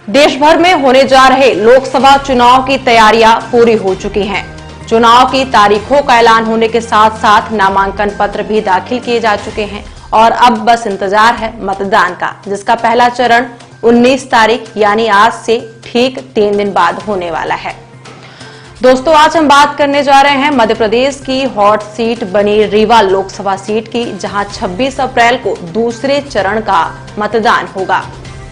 देश भर में होने जा रहे लोकसभा चुनाव की तैयारियां पूरी हो चुकी हैं। चुनाव की तारीखों का ऐलान होने के साथ साथ नामांकन पत्र भी दाखिल किए जा चुके हैं और अब बस इंतजार है मतदान का, जिसका पहला चरण 19 तारीख यानी आज से ठीक 3 दिन बाद होने वाला है। दोस्तों, आज हम बात करने जा रहे हैं मध्य प्रदेश की हॉट सीट बनी रीवा लोकसभा सीट की, जहां 26 अप्रैल को दूसरे चरण का मतदान होगा।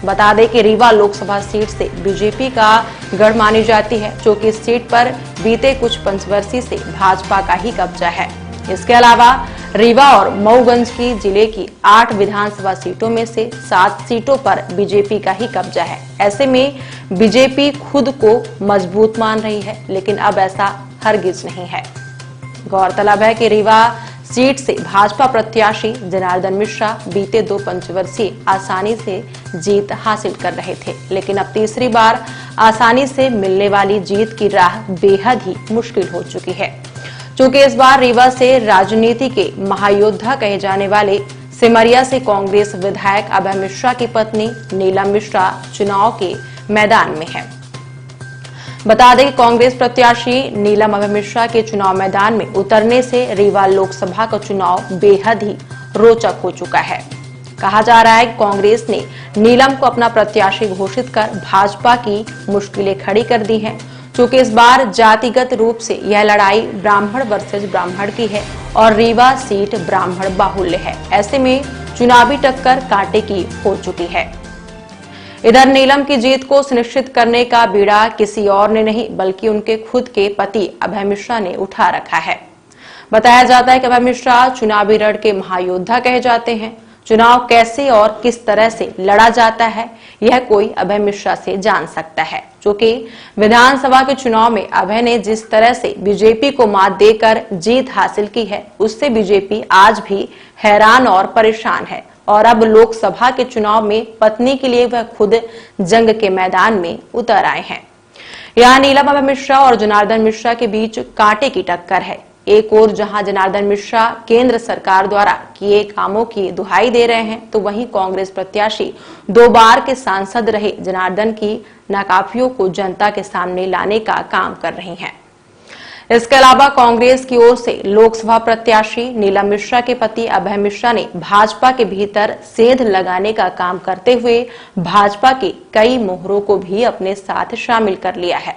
बता दें कि रीवा लोकसभा सीट से बीजेपी का गढ़ मानी जाती है, जो कि इस सीट पर बीते कुछ पंचवर्षीय से भाजपा का ही कब्जा है। इसके अलावा रीवा और मऊगंज की जिले की 8 विधानसभा सीटों में से 7 सीटों पर बीजेपी का ही कब्जा है। ऐसे में बीजेपी खुद को मजबूत मान रही है, लेकिन अब ऐसा हरगिज नहीं है। गौरतलब है कि रीवा सीट से भाजपा प्रत्याशी जनार्दन मिश्रा बीते 2 पंचवर्षीय आसानी से जीत हासिल कर रहे थे, लेकिन अब तीसरी बार आसानी से मिलने वाली जीत की राह बेहद ही मुश्किल हो चुकी है, क्योंकि इस बार रीवा से राजनीति के महायोद्धा कहे जाने वाले सिमरिया से कांग्रेस विधायक अभय मिश्रा की पत्नी नीलम मिश्रा चुनाव के मैदान में है। बता दें कि कांग्रेस प्रत्याशी नीलम अभय मिश्रा के चुनाव मैदान में उतरने से रीवा लोकसभा का चुनाव बेहद ही रोचक हो चुका है। कहा जा रहा है कि कांग्रेस ने नीलम को अपना प्रत्याशी घोषित कर भाजपा की मुश्किलें खड़ी कर दी हैं, क्योंकि इस बार जातिगत रूप से यह लड़ाई ब्राह्मण वर्सेज ब्राह्मण की है और रीवा सीट ब्राह्मण बाहुल्य है। ऐसे में चुनावी टक्कर कांटे की हो चुकी है। इधर नीलम की जीत को सुनिश्चित करने का बीड़ा किसी और ने नहीं, बल्कि उनके खुद के पति अभय मिश्रा ने उठा रखा है। बताया जाता है कि अभय मिश्रा चुनावी रण के महायोद्धा कहे जाते हैं। चुनाव कैसे और किस तरह से लड़ा जाता है, यह कोई अभय मिश्रा से जान सकता है, क्योंकि विधानसभा के चुनाव में अभय ने जिस तरह से बीजेपी को मात देकर जीत हासिल की है, उससे बीजेपी आज भी हैरान और परेशान है और अब लोकसभा के चुनाव में पत्नी के लिए वह खुद जंग के मैदान में उतर आए हैं। यहाँ नीलम अभय मिश्रा और जनार्दन मिश्रा के बीच कांटे की टक्कर है। एक ओर जहां जनार्दन मिश्रा केंद्र सरकार द्वारा किए कामों की दुहाई दे रहे हैं, तो वहीं कांग्रेस प्रत्याशी 2 बार के सांसद रहे जनार्दन की नाकाफियों को जनता के सामने लाने का काम कर रही हैं। इसके अलावा कांग्रेस की ओर से लोकसभा प्रत्याशी नीलम मिश्रा के पति अभय मिश्रा ने भाजपा के भीतर सेंध लगाने का काम करते हुए भाजपा के कई मोहरों को भी अपने साथ शामिल कर लिया है।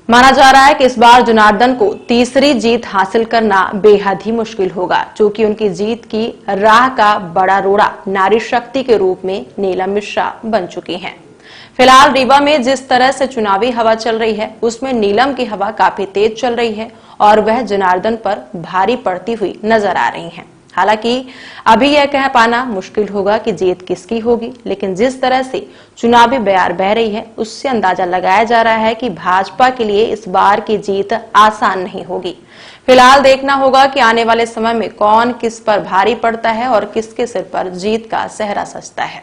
माना जा रहा है कि इस बार जनार्दन को तीसरी जीत हासिल करना बेहद ही मुश्किल होगा, क्योंकि उनकी जीत की राह का बड़ा रोड़ा नारी शक्ति के रूप में नीलम मिश्रा बन चुकी हैं। फिलहाल रीवा में जिस तरह से चुनावी हवा चल रही है, उसमें नीलम की हवा काफी तेज चल रही है और वह जनार्दन पर भारी पड़ती हुई नजर आ रही हैं। हालांकि अभी यह कह पाना मुश्किल होगा कि जीत किसकी होगी, लेकिन जिस तरह से चुनावी बयार बह रही है, उससे अंदाजा लगाया जा रहा है कि भाजपा के लिए इस बार की जीत आसान नहीं होगी। फिलहाल देखना होगा कि आने वाले समय में कौन किस पर भारी पड़ता है और किसके सिर पर जीत का सेहरा सजता है।